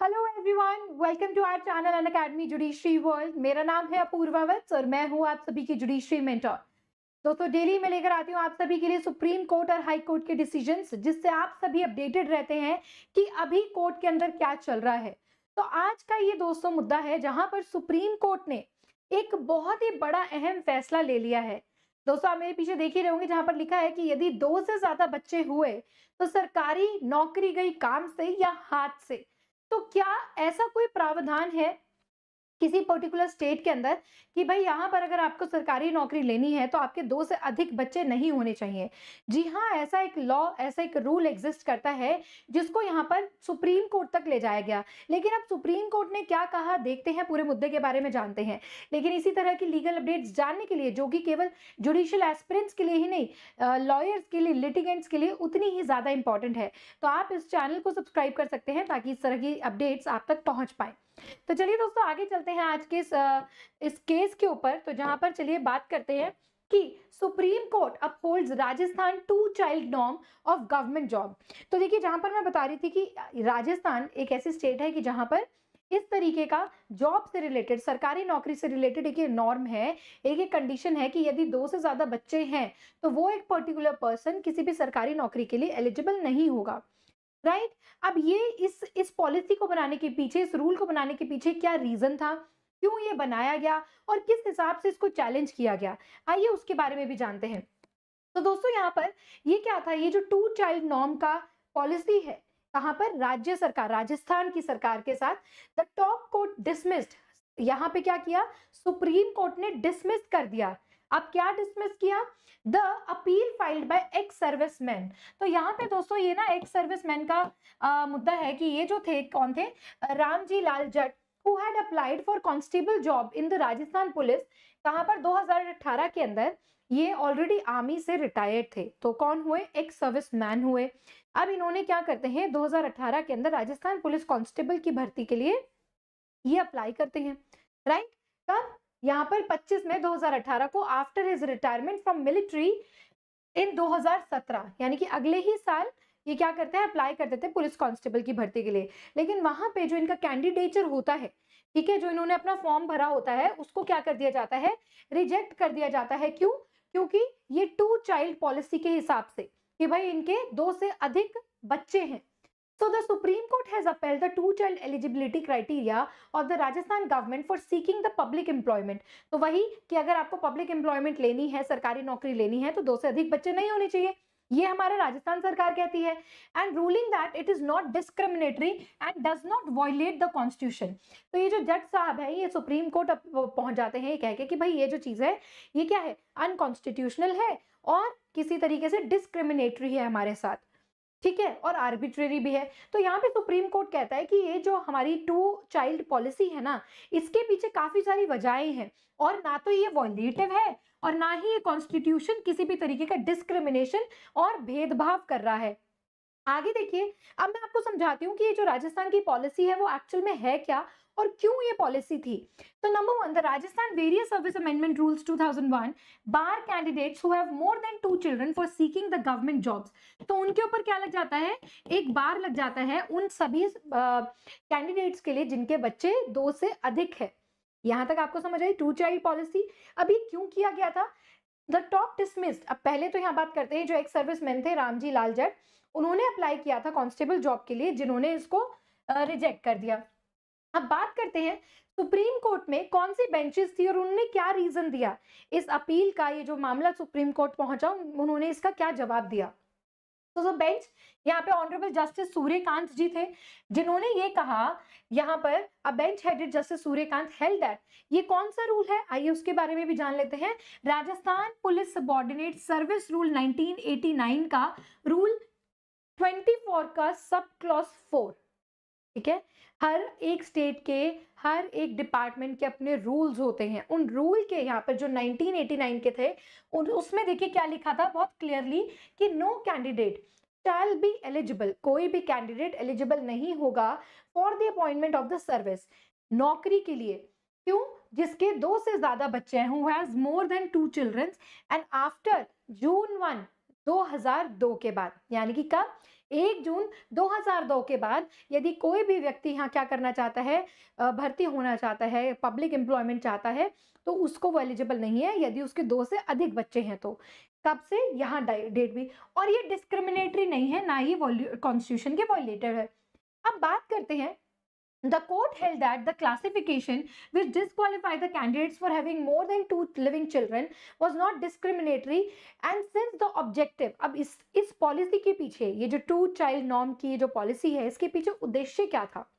Hello everyone, welcome to our channel and academy judiciary world. मेरा नाम है अपूर्वा वत्स और मैं हूं आप सभी की जुडिशरी मेंटर। दोस्तों, डेली मैं लेकर आती हूं आप सभी के लिए सुप्रीम कोर्ट और हाई कोर्ट के डिसीजंस, जिससे आप सभी अपडेटेड रहते हैं कि अभी कोर्ट के अंदर क्या चल रहा है। तो आज का ये दोस्तों मुद्दा है जहां पर सुप्रीम कोर्ट ने एक बहुत ही बड़ा अहम फैसला ले लिया है। दोस्तों, आप मेरे पीछे देख ही रहे होंगे जहां पर लिखा है कि यदि 2 से ज्यादा बच्चे हुए तो सरकारी नौकरी गई काम से या हाथ से। तो क्या ऐसा कोई प्रावधान है किसी पर्टिकुलर स्टेट के अंदर कि भाई यहाँ पर अगर आपको सरकारी नौकरी लेनी है तो आपके 2 से अधिक बच्चे नहीं होने चाहिए? जी हाँ, ऐसा एक लॉ, ऐसा एक रूल एग्जिस्ट करता है जिसको यहाँ पर सुप्रीम कोर्ट तक ले जाया गया। लेकिन अब सुप्रीम कोर्ट ने क्या कहा, देखते हैं, पूरे मुद्दे के बारे में जानते हैं। लेकिन इसी तरह की लीगल अपडेट्स जानने के लिए, जो कि केवल जुडिशियल एस्पिरेंट्स के लिए ही नहीं, लॉयर्स के लिए, लिटिगेंट्स के लिए उतनी ही ज्यादा इंपॉर्टेंट है, तो आप इस चैनल को सब्सक्राइब कर सकते हैं ताकि इस तरह की अपडेट्स आप तक पहुंच पाए। तो चलिए दोस्तों, आगे चलते हैं आज के इस केस के ऊपर। तो जहां पर चलिए बात करते हैं कि supreme court upholds Rajasthan 2 child norm of government job. तो देखिए, जहां पर मैं बता रही थी कि राजस्थान एक ऐसी स्टेट है कि जहां पर इस तरीके का जॉब से रिलेटेड, सरकारी नौकरी से रिलेटेड एक नॉर्म है, एक कंडीशन है कि यदि 2 से ज्यादा बच्चे हैं तो वो एक पर्टिकुलर पर्सन किसी भी सरकारी नौकरी के लिए एलिजिबल नहीं होगा। राइट। अब ये इस पॉलिसी को बनाने के पीछे, इस रूल को बनाने के पीछे क्या रीजन था, क्यों ये बनाया गया और किस हिसाब से इसको चैलेंज किया गया, आइए उसके बारे में भी जानते हैं। तो दोस्तों, यहाँ पर ये क्या था, ये जो 2 चाइल्ड नॉर्म का पॉलिसी है, कहां पर राज्य सरकार, राजस्थान की सरकार के साथ द टॉप कोर्ट डिसमिस्ड, यहाँ पे क्या किया, सुप्रीम कोर्ट ने डिसमिस कर दिया। अब क्या डिसमिस किया, the appeal filed by ex serviceman. तो यहाँ पे दोस्तों ये ना एक्स सर्विसमैन का मुद्दा है कि ये जो थे, कौन थे, Ramji Lal Jat, who had applied for constable job in the Rajasthan police. कहां पर 2018 के अंदर ये ऑलरेडी आर्मी से रिटायर्ड थे, तो कौन हुए, एक्स सर्विसमैन हुए। अब इन्होंने क्या करते हैं, 2018 के अंदर राजस्थान पुलिस कांस्टेबल की भर्ती के लिए ये अप्लाई करते हैं। राइट। कब, यहाँ पर 25 मई 2018 को, after his retirement from military इन 2017, यानी कि अगले ही साल ये क्या करते हैं, अप्लाई कर देते हैं पुलिस कांस्टेबल की भर्ती के लिए। लेकिन वहां पे जो इनका कैंडिडेचर होता है, ठीक है, जो इन्होंने अपना फॉर्म भरा होता है, उसको क्या कर दिया जाता है, रिजेक्ट कर दिया जाता है। क्यों? क्योंकि ये 2 चाइल्ड पॉलिसी के हिसाब से कि भाई इनके 2 से अधिक बच्चे हैं। So the Supreme Court has upheld the 2 child eligibility criteria of the Rajasthan government for seeking the public employment। तो वही कि अगर आपको पब्लिक एम्प्लॉयमेंट लेनी है, सरकारी नौकरी लेनी है, तो 2 से अधिक बच्चे नहीं होने चाहिए, ये हमारा राजस्थान सरकार कहती है। And ruling that it is not discriminatory and does not violate the constitution. तो ये जो जज साहब है, ये सुप्रीम कोर्ट पहुंच जाते हैं ये कह के कि भाई ये जो चीज है, ये क्या है, अनकॉन्स्टिट्यूशनल है और किसी तरीके से डिस्क्रिमिनेटरी है हमारे साथ, ठीक है, और आर्बिट्रेरी भी है। तो यहाँ पे सुप्रीम कोर्ट कहता है कि ये जो हमारी 2 चाइल्ड पॉलिसी है ना, इसके पीछे काफी सारी वजहें हैं और ना तो ये वॉयलेटिव है और ना ही ये कॉन्स्टिट्यूशन किसी भी तरीके का डिस्क्रिमिनेशन और भेदभाव कर रहा है। आगे देखिए, अब मैं आपको समझाती हूँ कि ये जो राजस्थान की पॉलिसी है वो एक्चुअल में है क्या और क्यों ये पॉलिसी थी। तो number 1, the Rajasthan various service amendment rules 2001 bar candidates who have more than 2 children for seeking the government jobs. तो उनके ऊपर क्या लग जाता है, एक बार लग जाता है उन सभी कैंडिडेट्स के लिए जिनके बच्चे 2 से अधिक है। यहां तक आपको समझ आई 2 चाइल्ड पॉलिसी। अभी क्यों किया गया था, द टॉप डिसमिस्ड। अब पहले तो यहाँ बात करते हैं, जो एक सर्विसमैन थे रामजी लाल जट, उन्होंने अप्लाई किया था कांस्टेबल जॉब के लिए, जिन्होंने इसको रिजेक्ट कर दिया। अब बात करते हैं सुप्रीम कोर्ट में कौन सी बेंचेस थी और उन्होंने क्या रीजन दिया इस अपील का, ये जो मामला सुप्रीम कोर्ट पहुंचा, उन्होंने इसका क्या जवाब दिया। तो बेंच, यहाँ पे ऑनरेबल जस्टिस सूर्यकांत जी थे, जिन्होंने ये कहा, यहाँ पर अ bench headed justice Suryakant held that, ये कौन सा रूल है, आइए उसके बारे में भी जान लेते हैं। Rajasthan police subordinate service rule 1989 का रूल 24 का सब क्लॉज 4, ठीक है। हर एक स्टेट के, हर एक डिपार्टमेंट के अपने रूल्स होते हैं। उन रूल के यहाँ पर जो 1989 के थे, उसमें देखिए क्या लिखा था बहुत क्लियरली कि no candidate shall be eligible, कोई भी कैंडिडेट एलिजिबल नहीं होगा for the appointment of the service, नौकरी के लिए। क्यों? जिसके 2 से ज्यादा बच्चे हैं, who has more than 2 children and after June 1 2002 के बाद, यानी कि कब? 1 जून 2002 के बाद यदि कोई भी व्यक्ति यहाँ क्या करना चाहता है, भर्ती होना चाहता है, पब्लिक एम्प्लॉयमेंट चाहता है, तो उसको वो एलिजिबल नहीं है यदि उसके 2 से अधिक बच्चे हैं तो। कब से? यहाँ डेट भी। और ये डिस्क्रिमिनेटरी नहीं है, ना ही कॉन्स्टिट्यूशन के वॉयलेटर है। अब बात करते हैं, the court held that the classification which disqualified the candidates for having more than 2 living children was not discriminatory, and since the objective, अब इस पॉलिसी के पीछे, ये जो 2 चाइल्ड नॉर्म की जो पॉलिसी है, इसके पीछे उद्देश्य क्या था,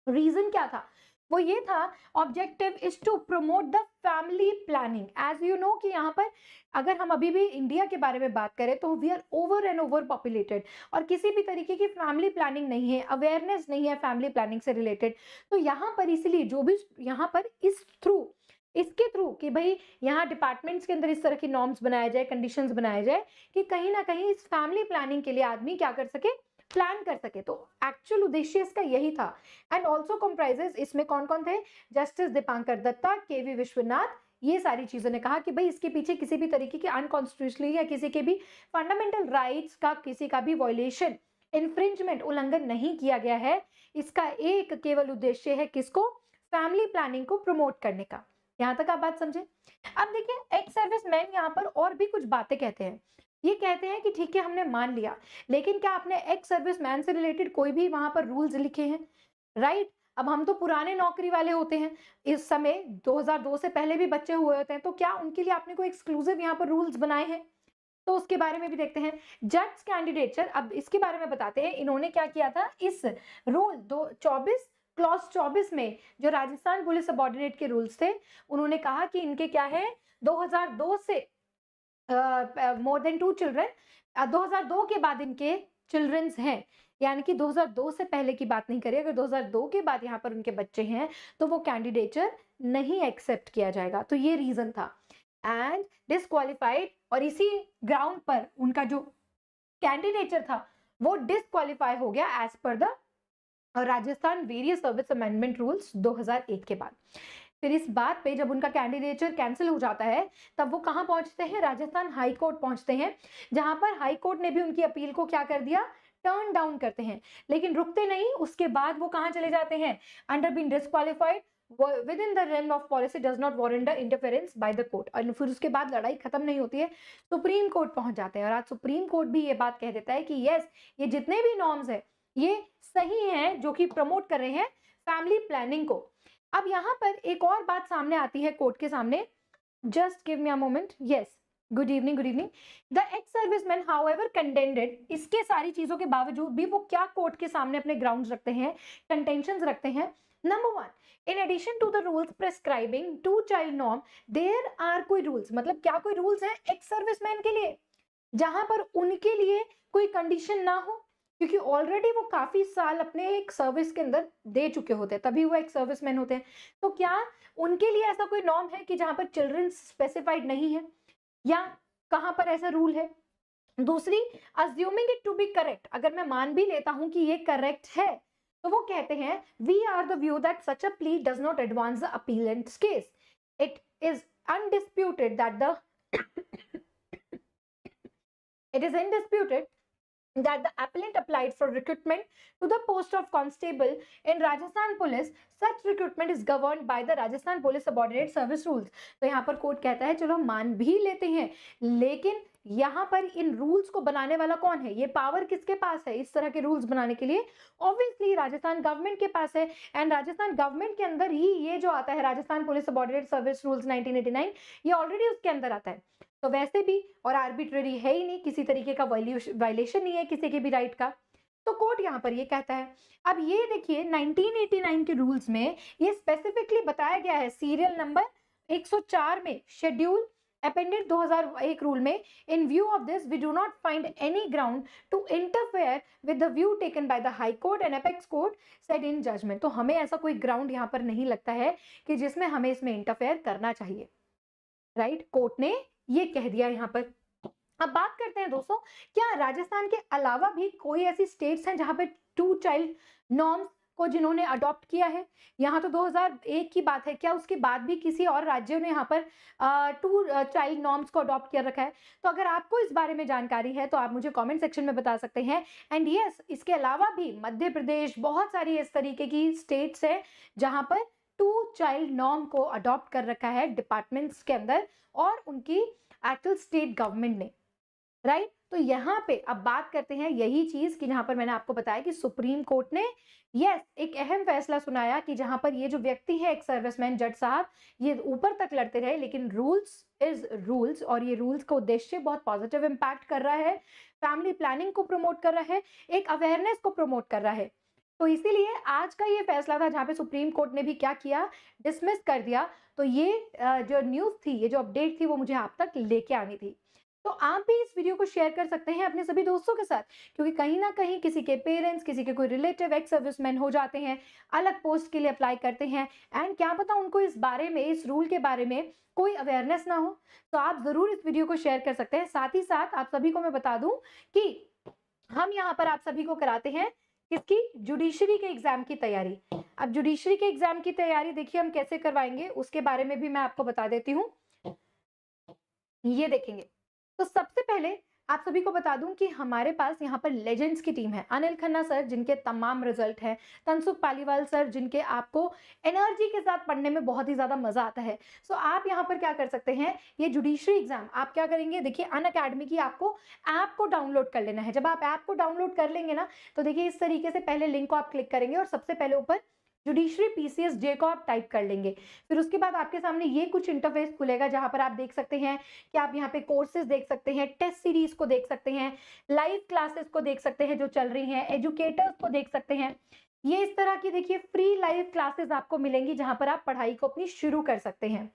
रीजन क्या था? वो ये था, objective is to promote the family planning. As you know कि यहाँ पर अगर हम अभी भी इंडिया के बारे में बात करें तो we are over and over populated, और किसी भी तरीके की फैमिली प्लानिंग नहीं है, अवेयरनेस नहीं है फैमिली प्लानिंग से रिलेटेड। तो यहाँ पर इसीलिए जो भी यहाँ पर इसके थ्रू कि भाई यहाँ डिपार्टमेंट्स के अंदर इस तरह की नॉर्म्स बनाया जाए, कंडीशंस बनाया जाए कि कहीं ना कहीं इस फैमिली प्लानिंग के लिए आदमी क्या कर सके, प्लान कर सके। तो एक्चुअल उद्देश्य इसका यही था। एंड ऑल्सो कंप्राइजेस, इसमें कौन कौन थे? जस्टिस दीपांकर दत्ता, केवी विश्वनाथ, ये सारी चीजों ने कहा कि भाई इसके पीछे किसी भी तरीके की अनकॉन्स्टिट्यूशनल या किसी के भी फंडामेंटल राइट्स का किसी का भी वॉयलेशन, इन्फ्रिंजमेंट, उल्लंघन नहीं किया गया है। इसका एक केवल उद्देश्य है, किसको? फैमिली प्लानिंग को प्रमोट करने का। यहां तक आप बात समझे? अब देखिए, एक्स सर्विसमैन यहाँ पर और भी कुछ बातें कहते हैं। ये कहते हैं कि ठीक है, हमने मान लिया, लेकिन क्या आपने एक्स सर्विसमैन से रिलेटेड कोई भी वहां पर रूल्स लिखे हैं? राइट? अब हम तो पुराने नौकरी वाले होते हैं, इस समय 2002 से पहले भी बच्चे हुए होते हैं, तो क्या उनके लिए आपने कोई एक्सक्लूसिव यहाँ पर रूल्स बनाए हैं? तो उसके बारे में भी देखते हैं। जज कैंडिडेचर, अब इसके बारे में बताते हैं। इन्होंने क्या किया था, इस रूल 24 क्लॉज 24 में जो राजस्थान पुलिस सबऑर्डिनेट के रूल्स थे, उन्होंने कहा कि इनके क्या है, 2002 से मोर देन 2 चिल्ड्रन, 2002 के बाद इनके चिल्ड्रंस हैं, यानी कि 2002 से पहले की बात नहीं करिए। अगर 2002 के बाद यहाँ पर उनके बच्चे हैं तो वो कैंडिडेचर नहीं एक्सेप्ट किया जाएगा। तो ये रीजन था एंड डिस्क्वालिफाइड, और इसी ग्राउंड पर उनका जो कैंडिडेचर था वो डिस्क्वालीफाई हो गया as per the Rajasthan various service amendment rules 2001 के बाद। फिर इस बात पे जब उनका कैंडिडेचर कैंसिल हो जाता है, तब वो कहां पहुंचते हैं? राजस्थान हाई कोर्ट पहुंचते हैं, जहां पर हाई कोर्ट ने भी उनकी अपील को क्या कर दिया, टर्न डाउन करते हैं। लेकिन रुकते नहीं, उसके बाद वो कहां चले जाते हैं? Under being disqualified within the realm of policy does not warrant the interference by the court। और फिर उसके बाद लड़ाई खत्म नहीं होती है, सुप्रीम कोर्ट पहुंच जाते हैं। और आज सुप्रीम कोर्ट भी ये बात कह देता है कि यस, ये जितने भी नॉर्म्स है ये सही हैं, जो कि प्रमोट कर रहे हैं फैमिली प्लानिंग को। अब यहाँ पर एक और बात सामने आती है कोर्ट के सामने। Just give me a moment. Yes, good evening, good evening. The ex serviceman however contended, इसके सारी चीजों के बावजूद भी वो क्या कोर्ट के सामने अपने ग्राउंड्स रखते हैं, कंटेंशंस रखते हैं। Number 1, in addition to the rules prescribing 2 child norm, there are कोई रूल्स, मतलब क्या कोई रूल्स है एक्स सर्विसमैन के लिए जहां पर उनके लिए कोई कंडीशन ना हो, क्योंकि ऑलरेडी वो काफी साल अपने एक सर्विस के अंदर दे चुके होते हैं, तभी वो एक सर्विसमैन होते हैं। तो क्या उनके लिए ऐसा कोई नॉर्म है कि जहां पर चिल्ड्रन स्पेसिफाइड नहीं है, या कहां पर ऐसा रूल है? दूसरी, assuming it to be correct, अगर मैं मान भी लेता हूं कि ये करेक्ट है, तो वो कहते हैं we are the view that such a plea does not advance the appellants case. It is undisputed that the it is undisputed that the appellant applied for recruitment to the post of constable in Rajasthan Police. Such recruitment is governed by the Rajasthan Police Subordinate Service Rules। तो यहाँ पर court कहता है चलो मान भी लेते हैं, लेकिन यहाँ पर इन रूल्स को बनाने वाला कौन है, ये पावर किसके पास है इस तरह के रूल्स बनाने के लिए? ऑब्वियसली राजस्थान गवर्नमेंट के पास है। एंड राजस्थान गवर्नमेंट के अंदर ही ये जो आता है Rajasthan police subordinate service rules 1989, ये ऑलरेडी उसके अंदर आता है। तो वैसे भी और आर्बिट्ररी है ही नहीं, किसी तरीके का वायलेशन नहीं है किसी के भी राइट का। तो कोर्ट यहाँ पर ये कहता है। अब ये देखिए 1989 के रूल्स में ये स्पेसिफिकली बताया गया है, सीरियल नंबर 104 में, शेड्यूल अपेंडेड 2001 रूल में, in view of this we do not find any ground to interfere with the view taken by the high court and apex court said in judgment. तो हमें ऐसा कोई ground यहाँ पर नहीं लगता है कि जिसमें हमें इसमें इंटरफेयर करना चाहिए। राइट, कोर्ट ने ये कह दिया यहाँ पर। अब बात करते हैं दोस्तों, क्या राजस्थान के अलावा भी कोई ऐसी स्टेट्स हैं जहां पे 2 चाइल्ड नॉर्म्स को जिन्होंने अडॉप्ट किया है। यहाँ तो 2001 की बात है, क्या उसके बाद भी किसी और राज्यों ने यहाँ पर 2 चाइल्ड नॉर्म्स को अडॉप्ट कर रखा है? तो अगर आपको इस बारे में जानकारी है तो आप मुझे कमेंट सेक्शन में बता सकते हैं। एंड यस, इसके अलावा भी मध्य प्रदेश, बहुत सारी इस तरीके की स्टेट्स है जहाँ पर 2 चाइल्ड नॉर्म को अडॉप्ट कर रखा है डिपार्टमेंट्स के अंदर और उनकी एक्चुअल स्टेट गवर्नमेंट ने, राइट। तो यहाँ पे अब बात करते हैं यही चीज कि जहां पर मैंने आपको बताया कि सुप्रीम कोर्ट ने यस एक अहम फैसला सुनाया कि जहां पर ये जो व्यक्ति है, एक सर्विसमैन जज साहब, ये ऊपर तक लड़ते रहे, लेकिन रूल्स इज रूल्स, और ये रूल्स का उद्देश्य बहुत पॉजिटिव इम्पैक्ट कर रहा है, फैमिली प्लानिंग को प्रमोट कर रहा है, एक अवेयरनेस को प्रमोट कर रहा है। तो इसीलिए आज का ये फैसला था जहां पे सुप्रीम कोर्ट ने भी क्या किया, डिसमिस कर दिया। तो ये जो न्यूज थी, ये जो अपडेट थी, वो मुझे आप तक लेके आनी थी। तो आप भी इस वीडियो को शेयर कर सकते हैं अपने सभी दोस्तों के साथ, क्योंकि कहीं ना कहीं किसी के पेरेंट्स, किसी के कोई रिलेटिव एक्स सर्विसमैन हो जाते हैं, अलग पोस्ट के लिए अप्लाई करते हैं, एंड क्या पता उनको इस बारे में, इस रूल के बारे में कोई अवेयरनेस ना हो। तो आप जरूर इस वीडियो को शेयर कर सकते हैं। साथ ही साथ आप सभी को मैं बता दूं कि हम यहाँ पर आप सभी को कराते हैं किसकी, जुडिशरी के एग्जाम की तैयारी। अब जुडिशरी के एग्जाम की तैयारी देखिए हम कैसे करवाएंगे, उसके बारे में भी मैं आपको बता देती हूँ। ये देखेंगे, तो सबसे पहले आप सभी को बता दूं कि हमारे पास यहाँ पर लेजेंड्स की टीम है। अनिल खन्ना सर जिनके तमाम रिजल्ट हैं, तनसुख पालीवाल सर जिनके आपको एनर्जी के साथ पढ़ने में बहुत ही ज्यादा मजा आता है। सो आप यहाँ पर क्या कर सकते हैं, ये जुडिशरी एग्जाम आप क्या करेंगे, देखिए अनअकैडमी की आपको ऐप को डाउनलोड कर लेना है। जब आप ऐप को डाउनलोड कर लेंगे ना, तो देखिए इस तरीके से पहले लिंक को आप क्लिक करेंगे और सबसे पहले ऊपर जुडिशरी पीसीएस जे को आप टाइप कर लेंगे। फिर उसके बाद आपके सामने ये कुछ इंटरफेस खुलेगा जहां पर आप देख सकते हैं कि आप यहाँ पे कोर्सेज देख सकते हैं, टेस्ट सीरीज को देख सकते हैं, लाइव क्लासेस को देख सकते हैं जो चल रही हैं, एजुकेटर्स को देख सकते हैं। ये इस तरह की देखिए फ्री लाइव क्लासेस आपको मिलेंगी जहां पर आप पढ़ाई को अपनी शुरू कर सकते हैं।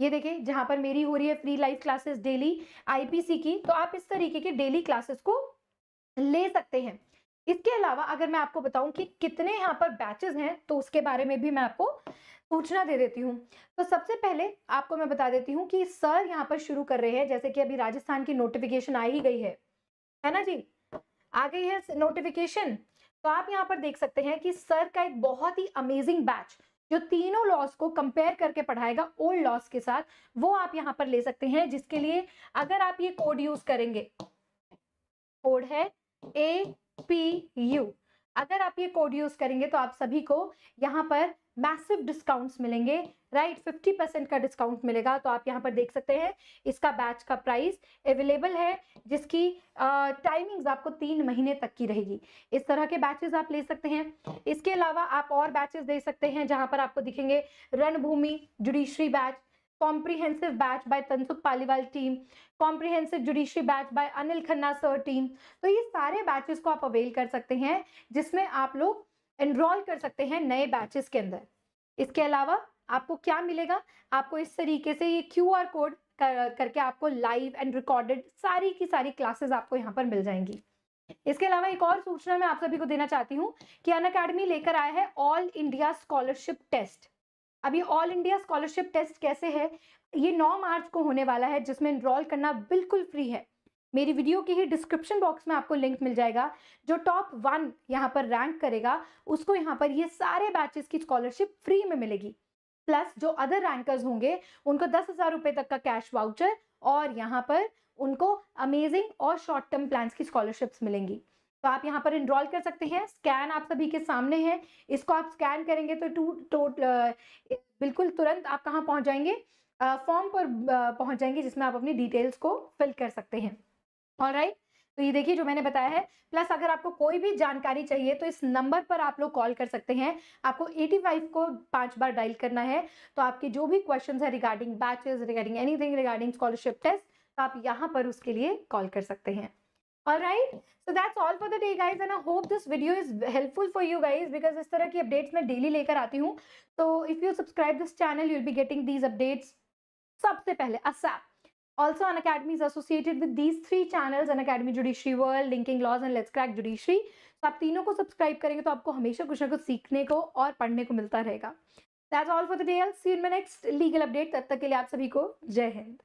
ये देखिए जहां पर मेरी हो रही है free live classes daily IPC की, तो आप इस तरीके की डेली क्लासेस को ले सकते हैं। इसके अलावा अगर मैं आपको बताऊं कि कितने यहाँ पर बैचेस हैं, तो उसके बारे में भी मैं आपको सूचना दे देती हूँ। तो सबसे पहले आपको मैं बता देती हूँ कि सर यहाँ पर शुरू कर रहे हैं, जैसे कि अभी राजस्थान की नोटिफिकेशन आ ही गई है ना जी, आ गई है नोटिफिकेशन। तो आप यहाँ पर देख सकते हैं कि सर का एक बहुत ही अमेजिंग बैच जो तीनों लॉस को कंपेयर करके पढ़ाएगा ओल्ड लॉस के साथ, वो आप यहाँ पर ले सकते हैं। जिसके लिए अगर आप ये कोड यूज करेंगे, कोड है APU, अगर आप ये कोड यूज करेंगे तो आप सभी को यहाँ पर मैसिव डिस्काउंट्स मिलेंगे, राइट। 50% का डिस्काउंट मिलेगा। तो आप यहाँ पर देख सकते हैं इसका बैच का प्राइस अवेलेबल है, जिसकी टाइमिंग्स आपको 3 महीने तक की रहेगी। इस तरह के बैचेस आप ले सकते हैं। इसके अलावा आप और बैचेस दे सकते हैं जहां पर आपको दिखेंगे Ranbhoomi judiciary batch, comprehensive batch by Tansukh Paliwal team, comprehensive judiciary batch by Anil Khanna sir team. तो ये सारे बैचेस को आप अवेल कर सकते हैं, जिसमें आप लोग एनरोल कर सकते हैं नए बैचेस के अंदर। इसके अलावा आपको क्या मिलेगा, आपको इस तरीके से ये QR कोड करके आपको लाइव एंड रिकॉर्डेड सारी की सारी क्लासेस आपको यहाँ पर मिल जाएंगी। इसके अलावा एक और सूचना मैं आप सभी को देना चाहती हूँ कि अनअकैडमी लेकर आया है ऑल इंडिया स्कॉलरशिप टेस्ट। अब ये ऑल इंडिया स्कॉलरशिप टेस्ट कैसे है, ये 9 मार्च को होने वाला है, जिसमें एनरोल करना बिल्कुल फ्री है। मेरी वीडियो के ही डिस्क्रिप्शन बॉक्स में आपको लिंक मिल जाएगा। जो टॉप 1 यहाँ पर रैंक करेगा उसको यहाँ पर ये सारे बैचेस की स्कॉलरशिप फ्री में मिलेगी। प्लस जो अदर रैंकर्स होंगे उनको 10,000 रुपए तक का कैश वाउचर, और यहाँ पर उनको अमेजिंग और शॉर्ट टर्म प्लान्स की स्कॉलरशिप्स मिलेंगी। तो आप यहाँ पर एनरोल कर सकते हैं। स्कैन आप सभी के सामने है, इसको आप स्कैन करेंगे तो बिल्कुल तुरंत आप कहाँ पहुंच जाएंगे, फॉर्म पर पहुंच जाएंगे, जिसमें आप अपनी डिटेल्स को फिल कर सकते हैं। ऑलराइट, तो ये देखिए जो मैंने बताया है। प्लस अगर आपको कोई भी जानकारी चाहिए तो इस नंबर पर आप लोग कॉल कर सकते हैं। आपको 85 को 5 बार डायल करना है। तो आपके जो भी क्वेश्चंस है regarding batches, regarding anything, regarding scholarship test, तो आप यहाँ पर उसके लिए कॉल कर सकते हैं। Alright, so that's all for the day guys, and I hope this video is helpful for you guys, because इस तरह की अपडेट्स मैं डेली लेकर आती हूँ। तो if you subscribe this channel, you'll be getting these updates सबसे पहले ASAP. Also, Unacademy is associated with these 3 channels: Unacademy Judiciary World, Linking Laws and Let's Crack Judiciary. तो आप तीनों को सब्सक्राइब करेंगे तो आपको हमेशा कुछ ना कुछ सीखने को और पढ़ने को मिलता रहेगा। That's all for the day. I'll see you in my next legal update. तब तक के लिए आप सभी को जय हिंद।